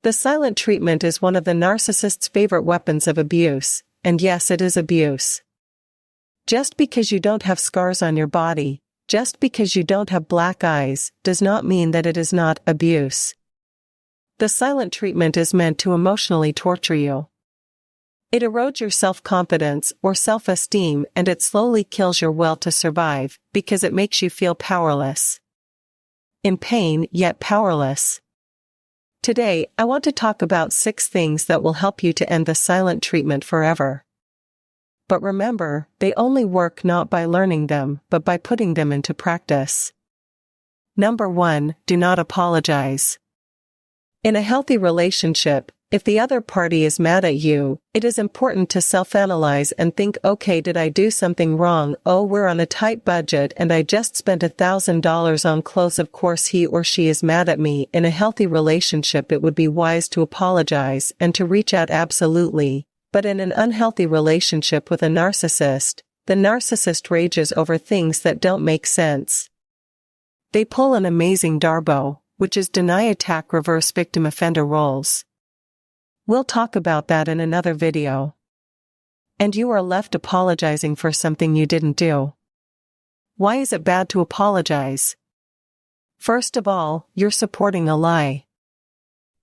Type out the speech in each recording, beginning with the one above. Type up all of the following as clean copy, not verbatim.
The silent treatment is one of the narcissist's favorite weapons of abuse, and yes, it is abuse. Just because you don't have scars on your body, just because you don't have black eyes, does not mean that it is not abuse. The silent treatment is meant to emotionally torture you. It erodes your self-confidence or self-esteem, and it slowly kills your will to survive, because it makes you feel powerless. In pain, yet powerless. Today, I want to talk about 6 things that will help you to end the silent treatment forever. But remember, they only work not by learning them, but by putting them into practice. Number 1, do not apologize. In a healthy relationship, if the other party is mad at you, it is important to self-analyze and think, okay, did I do something wrong? Oh, we're on a tight budget and I just spent $1,000 on clothes. Of course he or she is mad at me. In a healthy relationship, it would be wise to apologize and to reach out absolutely. But in an unhealthy relationship with a narcissist, the narcissist rages over things that don't make sense. They pull an amazing Darbo, which is deny, attack, reverse victim offender roles. We'll talk about that in another video. And you are left apologizing for something you didn't do. Why is it bad to apologize? First of all, you're supporting a lie.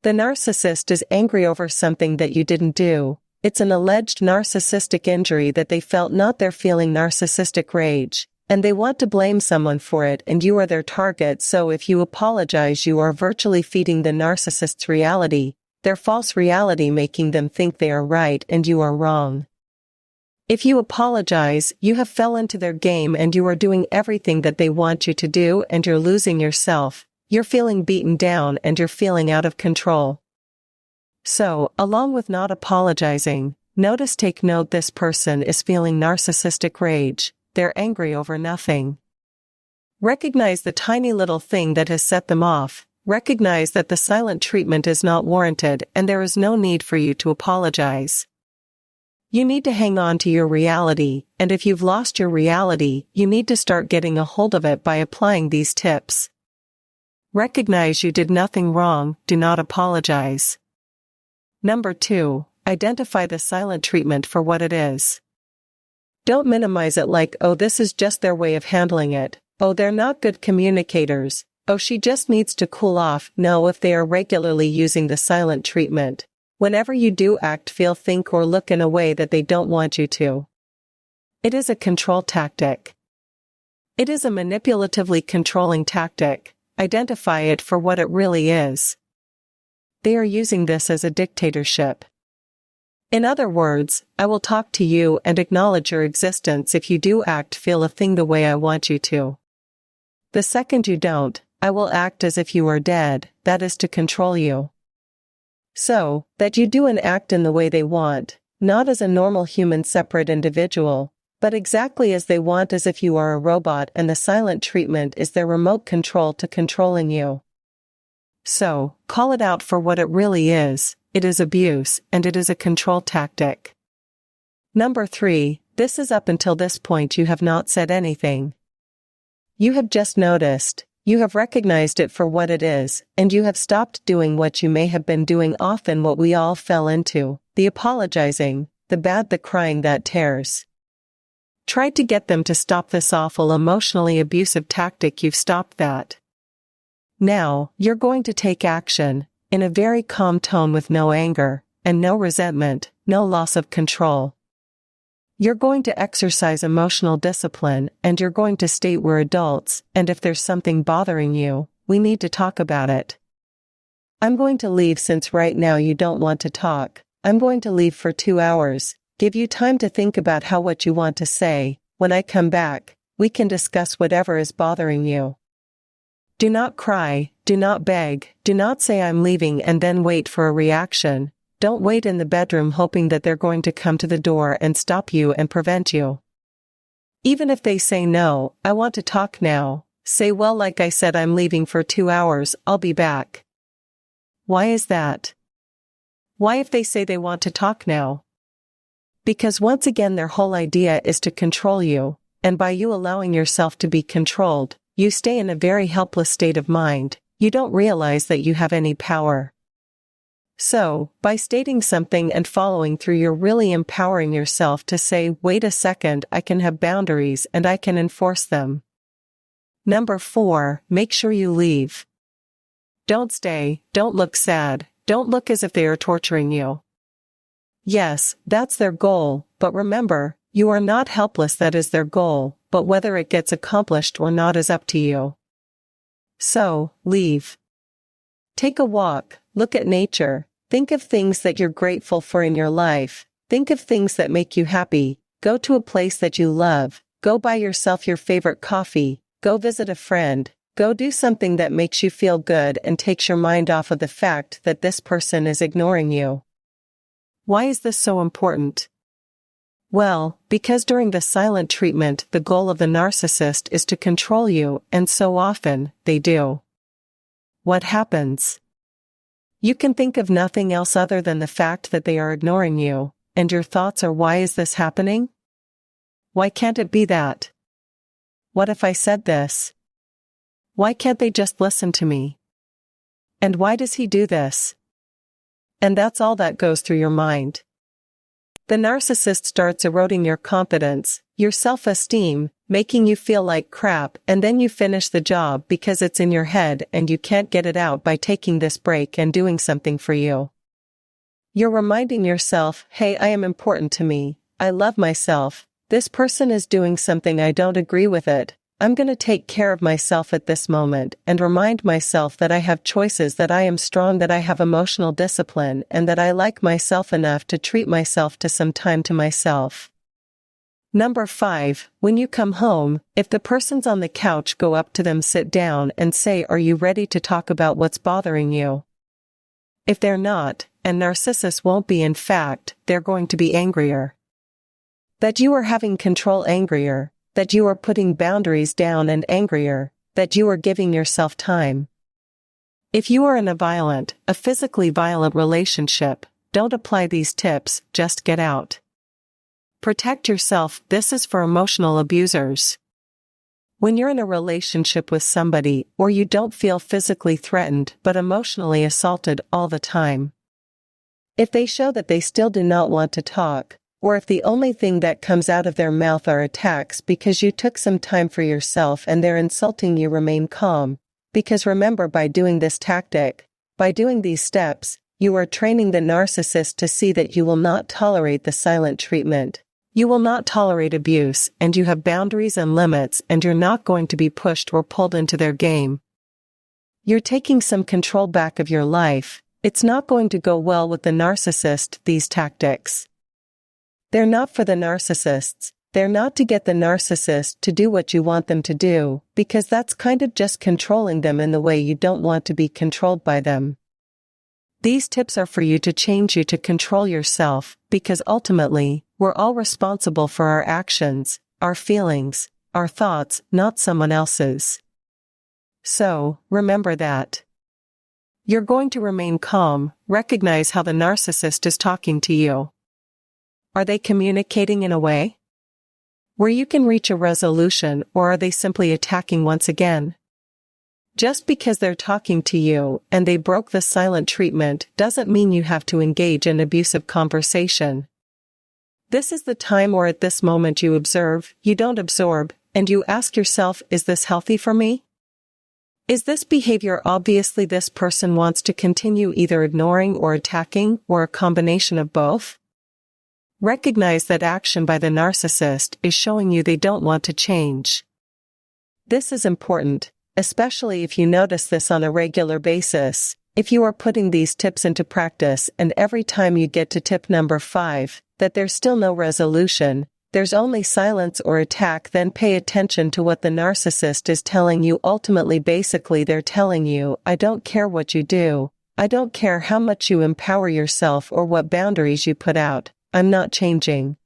The narcissist is angry over something that you didn't do. It's an alleged narcissistic injury that they felt, not their feeling narcissistic rage, and they want to blame someone for it, and you are their target. So if you apologize, you are virtually feeding the narcissist's reality, their false reality, making them think they are right and you are wrong. If you apologize, you have fell into their game and you are doing everything that they want you to do, and you're losing yourself, you're feeling beaten down, and you're feeling out of control. So, along with not apologizing, take note, this person is feeling narcissistic rage. They're angry over nothing. Recognize the tiny little thing that has set them off. Recognize that the silent treatment is not warranted and there is no need for you to apologize. You need to hang on to your reality, and if you've lost your reality, you need to start getting a hold of it by applying these tips. Recognize you did nothing wrong, do not apologize. Number 2, identify the silent treatment for what it is. Don't minimize it like, oh, this is just their way of handling it. Oh, they're not good communicators. Oh, she just needs to cool off. No, if they are regularly using the silent treatment, whenever you do act, feel, think, or look in a way that they don't want you to, it is a control tactic. It is a manipulatively controlling tactic. Identify it for what it really is. They are using this as a dictatorship. In other words, I will talk to you and acknowledge your existence if you do act, feel, a thing the way I want you to. The second you don't, I will act as if you are dead. That is to control you. So, that you do and act in the way they want, not as a normal human separate individual, but exactly as they want, as if you are a robot, and the silent treatment is their remote control to controlling you. So, call it out for what it really is. It is abuse, and it is a control tactic. Number 3, this is up until this point you have not said anything. You have just noticed. You have recognized it for what it is, and you have stopped doing what you may have been doing, often what we all fell into, the apologizing, the bad, the crying that tears. Try to get them to stop this awful emotionally abusive tactic. You've stopped that. Now, you're going to take action, in a very calm tone, with no anger, and no resentment, no loss of control. You're going to exercise emotional discipline, and you're going to state, we're adults, and if there's something bothering you, we need to talk about it. I'm going to leave since right now you don't want to talk. I'm going to leave for 2 hours. Give you time to think about what you want to say. When I come back, we can discuss whatever is bothering you. Do not cry, do not beg, do not say I'm leaving and then wait for a reaction. Don't wait in the bedroom hoping that they're going to come to the door and stop you and prevent you. Even if they say no, I want to talk now, say, well, like I said, I'm leaving for 2 hours, I'll be back. Why is that? Why if they say they want to talk now? Because once again their whole idea is to control you, and by you allowing yourself to be controlled, you stay in a very helpless state of mind. You don't realize that you have any power. So, by stating something and following through, you're really empowering yourself to say, wait a second, I can have boundaries and I can enforce them. Number 4, make sure you leave. Don't stay, don't look sad, don't look as if they are torturing you. Yes, that's their goal, but remember, you are not helpless. That is their goal, but whether it gets accomplished or not is up to you. So, leave. Take a walk, look at nature, think of things that you're grateful for in your life, think of things that make you happy, go to a place that you love, go buy yourself your favorite coffee, go visit a friend, go do something that makes you feel good and takes your mind off of the fact that this person is ignoring you. Why is this so important? Well, because during the silent treatment, the goal of the narcissist is to control you, and so often, they do. What happens? You can think of nothing else other than the fact that they are ignoring you, and your thoughts are, why is this happening? Why can't it be that? What if I said this? Why can't they just listen to me? And why does he do this? And that's all that goes through your mind. The narcissist starts eroding your confidence, your self-esteem, making you feel like crap, and then you finish the job because it's in your head and you can't get it out by taking this break and doing something for you. You're reminding yourself, hey, I am important to me, I love myself, this person is doing something, I don't agree with it, I'm going to take care of myself at this moment and remind myself that I have choices, that I am strong, that I have emotional discipline, and that I like myself enough to treat myself to some time to myself. Number 5, when you come home, if the person's on the couch, go up to them, sit down and say, are you ready to talk about what's bothering you? If they're not, and narcissists won't be, in fact, they're going to be angrier. That you are having control, angrier. That you are putting boundaries down, and angrier, that you are giving yourself time. If you are in a physically violent relationship, don't apply these tips, just get out. Protect yourself, this is for emotional abusers. When you're in a relationship with somebody, or you don't feel physically threatened but emotionally assaulted all the time. If they show that they still do not want to talk, or if the only thing that comes out of their mouth are attacks because you took some time for yourself and they're insulting you, remain calm, because remember, by doing this tactic, by doing these steps, you are training the narcissist to see that you will not tolerate the silent treatment. You will not tolerate abuse, and you have boundaries and limits, and you're not going to be pushed or pulled into their game. You're taking some control back of your life. It's not going to go well with the narcissist, these tactics. They're not for the narcissists, they're not to get the narcissist to do what you want them to do, because that's kind of just controlling them in the way you don't want to be controlled by them. These tips are for you to change you to control yourself, because ultimately, we're all responsible for our actions, our feelings, our thoughts, not someone else's. So, remember that. You're going to remain calm, recognize how the narcissist is talking to you. Are they communicating in a way where you can reach a resolution, or are they simply attacking once again? Just because they're talking to you and they broke the silent treatment doesn't mean you have to engage in abusive conversation. This is the time where at this moment you observe, you don't absorb, and you ask yourself, is this healthy for me? Is this behavior obviously this person wants to continue either ignoring or attacking, or a combination of both? Recognize that action by the narcissist is showing you they don't want to change. This is important, especially if you notice this on a regular basis. If you are putting these tips into practice and every time you get to tip number 5, that there's still no resolution, there's only silence or attack, then pay attention to what the narcissist is telling you. Ultimately, basically they're telling you, I don't care what you do, I don't care how much you empower yourself or what boundaries you put out, I'm not changing.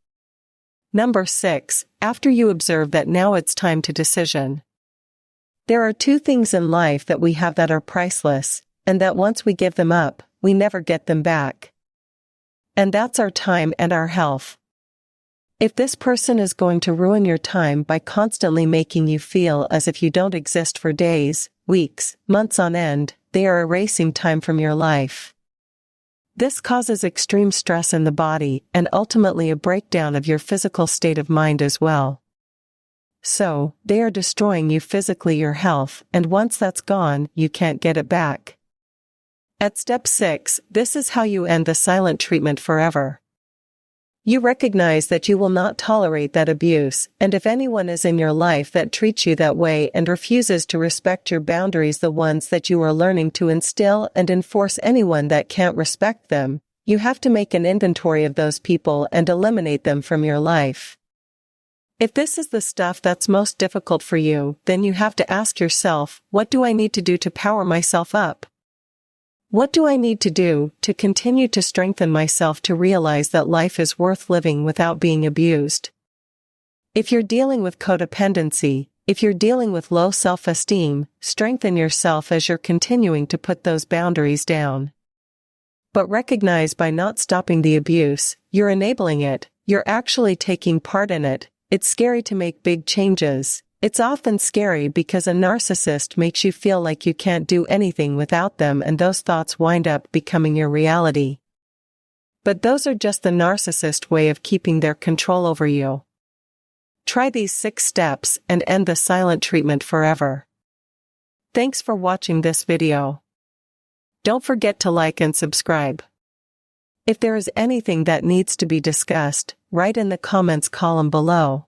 Number 6, after you observe that, now it's time to decision. There are 2 things in life that we have that are priceless, and that once we give them up, we never get them back. And that's our time and our health. If this person is going to ruin your time by constantly making you feel as if you don't exist for days, weeks, months on end, they are erasing time from your life. This causes extreme stress in the body and ultimately a breakdown of your physical state of mind as well. So, they are destroying you physically, your health, and once that's gone, you can't get it back. At step 6, this is how you end the silent treatment forever. You recognize that you will not tolerate that abuse, and if anyone is in your life that treats you that way and refuses to respect your boundaries, the ones that you are learning to instill and enforce, anyone that can't respect them, you have to make an inventory of those people and eliminate them from your life. If this is the stuff that's most difficult for you, then you have to ask yourself, what do I need to do to power myself up? What do I need to do to continue to strengthen myself to realize that life is worth living without being abused? If you're dealing with codependency, if you're dealing with low self-esteem, strengthen yourself as you're continuing to put those boundaries down. But recognize by not stopping the abuse, you're enabling it, you're actually taking part in it. It's scary to make big changes. It's often scary because a narcissist makes you feel like you can't do anything without them, and those thoughts wind up becoming your reality. But those are just the narcissist way of keeping their control over you. Try these 6 steps and end the silent treatment forever. Thanks for watching this video. Don't forget to like and subscribe. If there is anything that needs to be discussed, write in the comments column below.